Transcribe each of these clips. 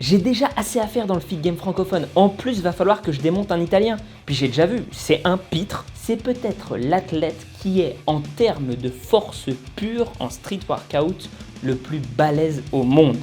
J'ai déjà assez à faire dans le feed game francophone. En plus, va falloir que je démonte un italien. Puis j'ai déjà vu, c'est un pitre. C'est peut-être l'athlète qui est, en termes de force pure en street workout, le plus balèze au monde.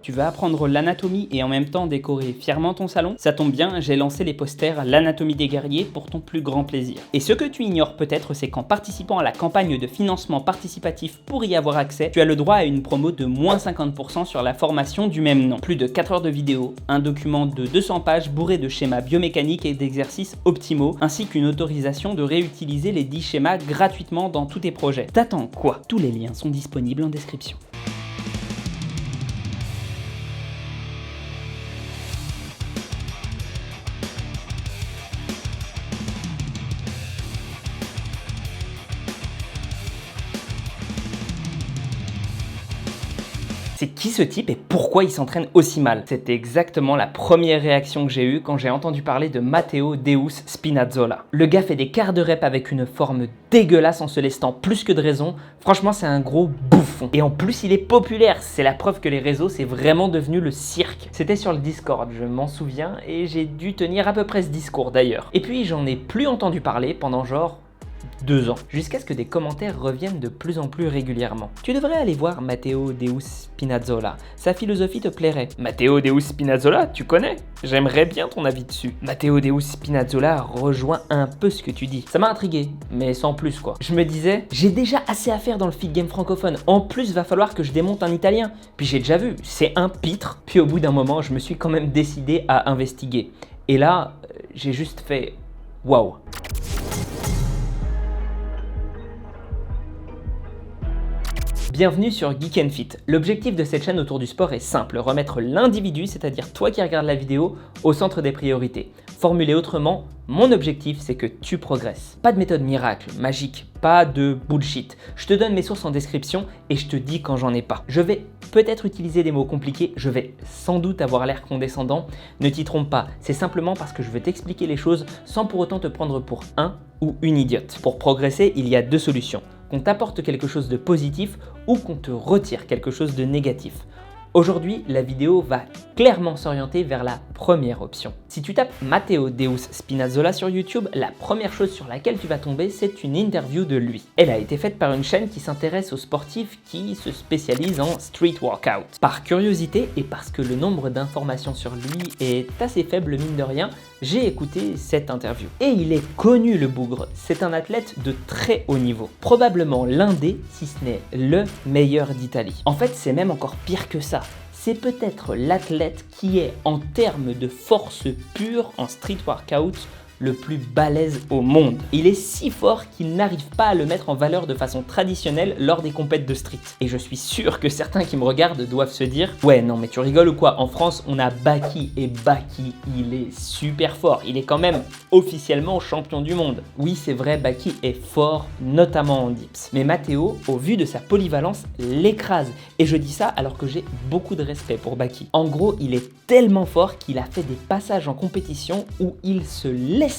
Tu veux apprendre l'anatomie et en même temps décorer fièrement ton salon? Ça tombe bien, j'ai lancé les posters L'anatomie des guerriers pour ton plus grand plaisir. Et ce que tu ignores peut-être, c'est qu'en participant à la campagne de financement participatif pour y avoir accès, tu as le droit à une promo de moins 50% sur la formation du même nom. Plus de 4 heures de vidéo, un document de 200 pages bourré de schémas biomécaniques et d'exercices optimaux, ainsi qu'une autorisation de réutiliser les 10 schémas gratuitement dans tous tes projets. T'attends quoi? Tous les liens sont disponibles en description. C'est qui ce type et pourquoi il s'entraîne aussi mal? C'était exactement la première réaction que j'ai eue quand j'ai entendu parler de Matteo Deus Spinazzola. Le gars fait des quarts de rep avec une forme dégueulasse en se laissant plus que de raison. Franchement, c'est un gros bouffon. Et en plus, il est populaire. C'est la preuve que les réseaux, c'est vraiment devenu le cirque. C'était sur le Discord, je m'en souviens, et j'ai dû tenir à peu près ce discours d'ailleurs. Et puis, j'en ai plus entendu parler pendant genre 2 ans, jusqu'à ce que des commentaires reviennent de plus en plus régulièrement. Tu devrais aller voir Matteo Deus Spinazzola, sa philosophie te plairait. Matteo Deus Spinazzola, tu connais? J'aimerais bien ton avis dessus. Matteo Deus Spinazzola rejoint un peu ce que tu dis. Ça m'a intrigué, mais sans plus quoi. Je me disais, j'ai déjà assez à faire dans le feed game francophone. En plus, va falloir que je démonte un italien. Puis j'ai déjà vu, c'est un pitre. Puis au bout d'un moment, je me suis quand même décidé à investiguer. Et là, j'ai juste fait waouh. Bienvenue sur Geek & Fit. L'objectif de cette chaîne autour du sport est simple, remettre l'individu, c'est-à-dire toi qui regardes la vidéo, au centre des priorités. Formulé autrement, mon objectif c'est que tu progresses. Pas de méthode miracle, magique, pas de bullshit. Je te donne mes sources en description et je te dis quand j'en ai pas. Je vais peut-être utiliser des mots compliqués, je vais sans doute avoir l'air condescendant. Ne t'y trompe pas, c'est simplement parce que je veux t'expliquer les choses sans pour autant te prendre pour un ou une idiote. Pour progresser, il y a 2 solutions. Qu'on t'apporte quelque chose de positif ou qu'on te retire quelque chose de négatif. Aujourd'hui, la vidéo va clairement s'orienter vers la première option. Si tu tapes Matteo Deus Spinazzola sur YouTube, la première chose sur laquelle tu vas tomber, c'est une interview de lui. Elle a été faite par une chaîne qui s'intéresse aux sportifs qui se spécialisent en street workout. Par curiosité et parce que le nombre d'informations sur lui est assez faible mine de rien, j'ai écouté cette interview. Et il est connu le bougre, c'est un athlète de très haut niveau. Probablement l'un des, si ce n'est le meilleur d'Italie. En fait, c'est même encore pire que ça. C'est peut-être l'athlète qui est, en termes de force pure en street workout, le plus balèze au monde. Il est si fort qu'il n'arrive pas à le mettre en valeur de façon traditionnelle lors des compètes de street. Et je suis sûr que certains qui me regardent doivent se dire « Ouais, non mais tu rigoles ou quoi? En France, on a Baki et Baki, il est super fort. Il est quand même officiellement champion du monde. » Oui, c'est vrai, Baki est fort, notamment en dips. Mais Matteo, au vu de sa polyvalence, l'écrase. Et je dis ça alors que j'ai beaucoup de respect pour Baki. En gros, il est tellement fort qu'il a fait des passages en compétition où il se lestait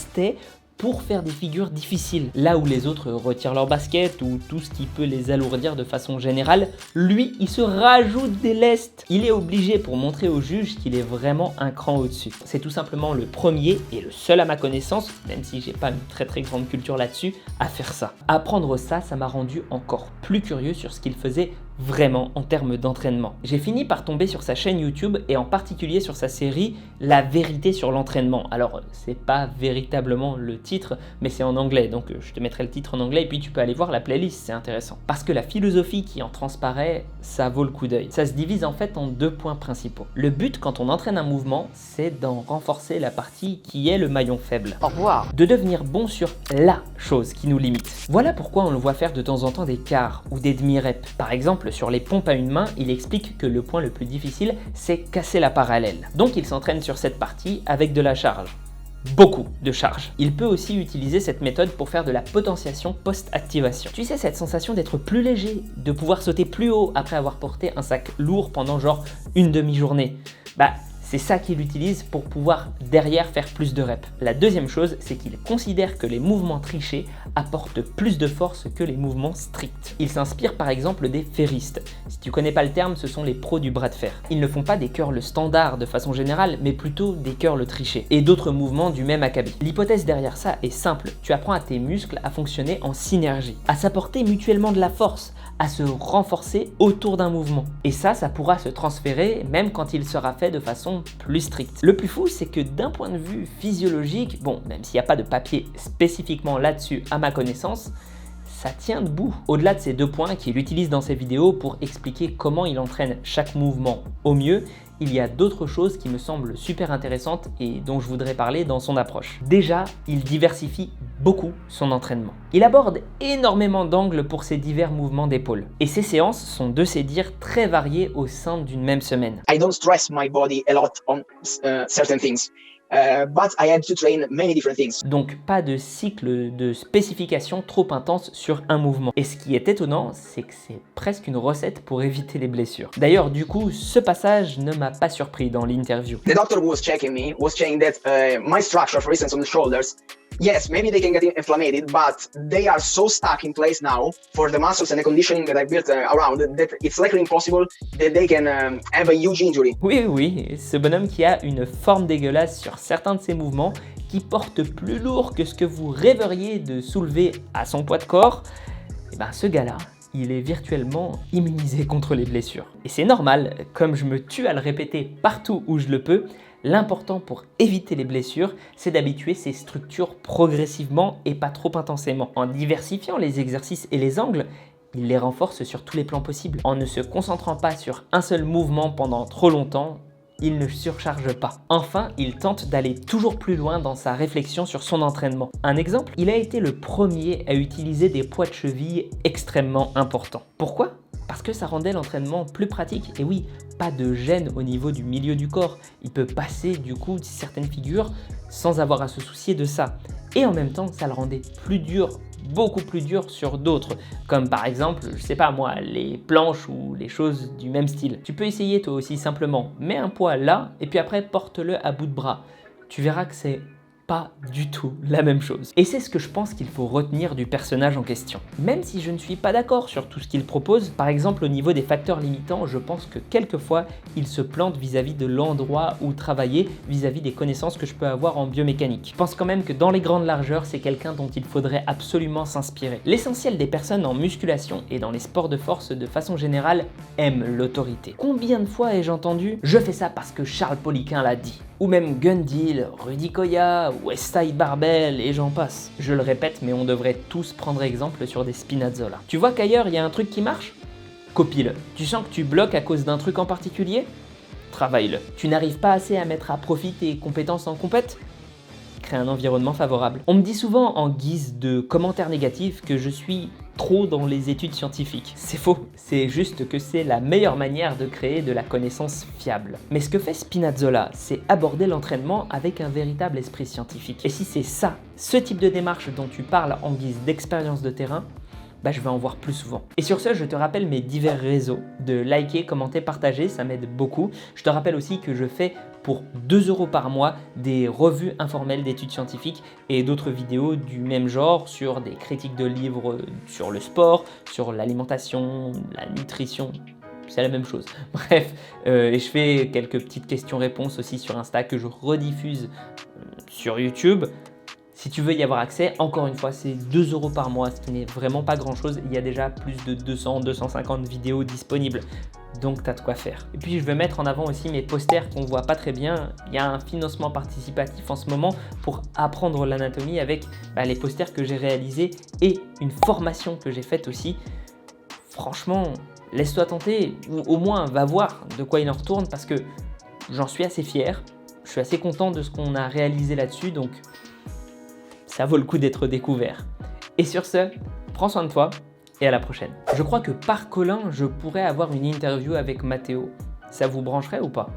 pour faire des figures difficiles. Là où les autres retirent leur basket ou tout ce qui peut les alourdir de façon générale, lui, il se rajoute des lestes. Il est obligé pour montrer aux juges qu'il est vraiment un cran au-dessus. C'est tout simplement le premier et le seul à ma connaissance, même si j'ai pas une très grande culture là-dessus, à faire ça. Apprendre ça, ça m'a rendu encore plus curieux sur ce qu'il faisait vraiment en termes d'entraînement. J'ai fini par tomber sur sa chaîne YouTube et en particulier sur sa série La vérité sur l'entraînement. Alors c'est pas véritablement le titre mais c'est en anglais donc je te mettrai le titre en anglais et puis tu peux aller voir la playlist, c'est intéressant. Parce que la philosophie qui en transparaît, ça vaut le coup d'œil. Ça se divise en fait en 2 points principaux. Le but quand on entraîne un mouvement, c'est d'en renforcer la partie qui est le maillon faible. Au revoir. De devenir bon sur la chose qui nous limite. Voilà pourquoi on le voit faire de temps en temps des quarts ou des demi-reps. Par exemple, sur les pompes à une main, il explique que le point le plus difficile, c'est casser la parallèle. Donc il s'entraîne sur cette partie avec de la charge. Beaucoup de charge. Il peut aussi utiliser cette méthode pour faire de la potentiation post-activation. Tu sais, cette sensation d'être plus léger, de pouvoir sauter plus haut après avoir porté un sac lourd pendant genre une demi-journée. Bah, C'est ça qu'il utilise pour pouvoir derrière faire plus de reps. La deuxième chose, c'est qu'il considère que les mouvements trichés apportent plus de force que les mouvements stricts. Il s'inspire par exemple des ferristes. Si tu connais pas le terme, ce sont les pros du bras de fer. Ils ne font pas des curls standards de façon générale, mais plutôt des curls trichés et d'autres mouvements du même acabit. L'hypothèse derrière ça est simple. Tu apprends à tes muscles à fonctionner en synergie, à s'apporter mutuellement de la force, à se renforcer autour d'un mouvement. Et ça pourra se transférer même quand il sera fait de façon plus stricte. Le plus fou, c'est que d'un point de vue physiologique, bon, même s'il n'y a pas de papier spécifiquement là-dessus à ma connaissance, ça tient debout. Au-delà de ces deux points qu'il utilise dans ses vidéos pour expliquer comment il entraîne chaque mouvement au mieux, il y a d'autres choses qui me semblent super intéressantes et dont je voudrais parler dans son approche. Déjà, il diversifie beaucoup son entraînement. Il aborde énormément d'angles pour ses divers mouvements d'épaule. Et ses séances sont de ses dires très variées au sein d'une même semaine. I don't stress my body a lot on certain things. But I had to train many different things. Donc pas de cycle de spécification trop intense sur un mouvement. Et ce qui est étonnant, c'est que c'est presque une recette pour éviter les blessures. D'ailleurs, du coup, ce passage ne m'a pas surpris dans l'interview. The doctor was checking me, was saying that my structure, for instance, on the shoulders, yes, maybe they can get inflamed, but they are so stuck in place now for the muscles and the conditioning that I built around that it's likely impossible that they can have a huge injury. Oui, ce bonhomme qui a une forme dégueulasse sur certains de ses mouvements, qui porte plus lourd que ce que vous rêveriez de soulever à son poids de corps, et ben ce gars-là, il est virtuellement immunisé contre les blessures. Et c'est normal, comme je me tue à le répéter partout où je le peux, l'important pour éviter les blessures, c'est d'habituer ses structures progressivement et pas trop intensément. En diversifiant les exercices et les angles, il les renforce sur tous les plans possibles. En ne se concentrant pas sur un seul mouvement pendant trop longtemps, il ne surcharge pas. Enfin, il tente d'aller toujours plus loin dans sa réflexion sur son entraînement. Un exemple, il a été le premier à utiliser des poids de cheville extrêmement importants. Pourquoi ? Parce que ça rendait l'entraînement plus pratique. Et oui, pas de gêne au niveau du milieu du corps. Il peut passer du coup certaines figures sans avoir à se soucier de ça. Et en même temps, ça le rendait plus dur, beaucoup plus dur sur d'autres, comme par exemple, je sais pas moi, les planches ou les choses du même style. Tu peux essayer toi aussi simplement, mets un poids là et puis après porte-le à bout de bras. Tu verras que c'est pas du tout la même chose. Et c'est ce que je pense qu'il faut retenir du personnage en question. Même si je ne suis pas d'accord sur tout ce qu'il propose, par exemple au niveau des facteurs limitants, je pense que quelquefois il se plante vis-à-vis de l'endroit où travailler, vis-à-vis des connaissances que je peux avoir en biomécanique. Je pense quand même que dans les grandes largeurs, c'est quelqu'un dont il faudrait absolument s'inspirer. L'essentiel des personnes en musculation et dans les sports de force de façon générale aiment l'autorité. Combien de fois ai-je entendu « Je fais ça parce que Charles Poliquin l'a dit » ou même Gundil, Rudy Koya, Westside Barbell et j'en passe. Je le répète, mais on devrait tous prendre exemple sur des Spinazzola. Tu vois qu'ailleurs il y a un truc qui marche ? Copie-le. Tu sens que tu bloques à cause d'un truc en particulier ? Travaille-le. Tu n'arrives pas assez à mettre à profit tes compétences en compète ? Crée un environnement favorable. On me dit souvent en guise de commentaires négatifs que je suis trop dans les études scientifiques. C'est faux, c'est juste que c'est la meilleure manière de créer de la connaissance fiable. Mais ce que fait Spinazzola, c'est aborder l'entraînement avec un véritable esprit scientifique. Et si c'est ça, ce type de démarche dont tu parles en guise d'expérience de terrain, bah je vais en voir plus souvent. Et sur ce, je te rappelle mes divers réseaux, de liker, commenter, partager, ça m'aide beaucoup. Je te rappelle aussi que je fais pour 2 € par mois des revues informelles d'études scientifiques et d'autres vidéos du même genre sur des critiques de livres sur le sport, sur l'alimentation, la nutrition. C'est la même chose. Bref, et je fais quelques petites questions-réponses aussi sur Insta que je rediffuse sur YouTube. Si tu veux y avoir accès, encore une fois, c'est 2 € par mois, ce qui n'est vraiment pas grand-chose. Il y a déjà plus de 200-250 vidéos disponibles, donc tu as de quoi faire. Et puis, je vais mettre en avant aussi mes posters qu'on voit pas très bien. Il y a un financement participatif en ce moment pour apprendre l'anatomie avec les posters que j'ai réalisés et une formation que j'ai faite aussi. Franchement, laisse-toi tenter, ou au moins va voir de quoi il en retourne parce que j'en suis assez fier. Je suis assez content de ce qu'on a réalisé là-dessus, donc ça vaut le coup d'être découvert. Et sur ce, prends soin de toi et à la prochaine. Je crois que par Colin, je pourrais avoir une interview avec Matteo. Ça vous brancherait ou pas ?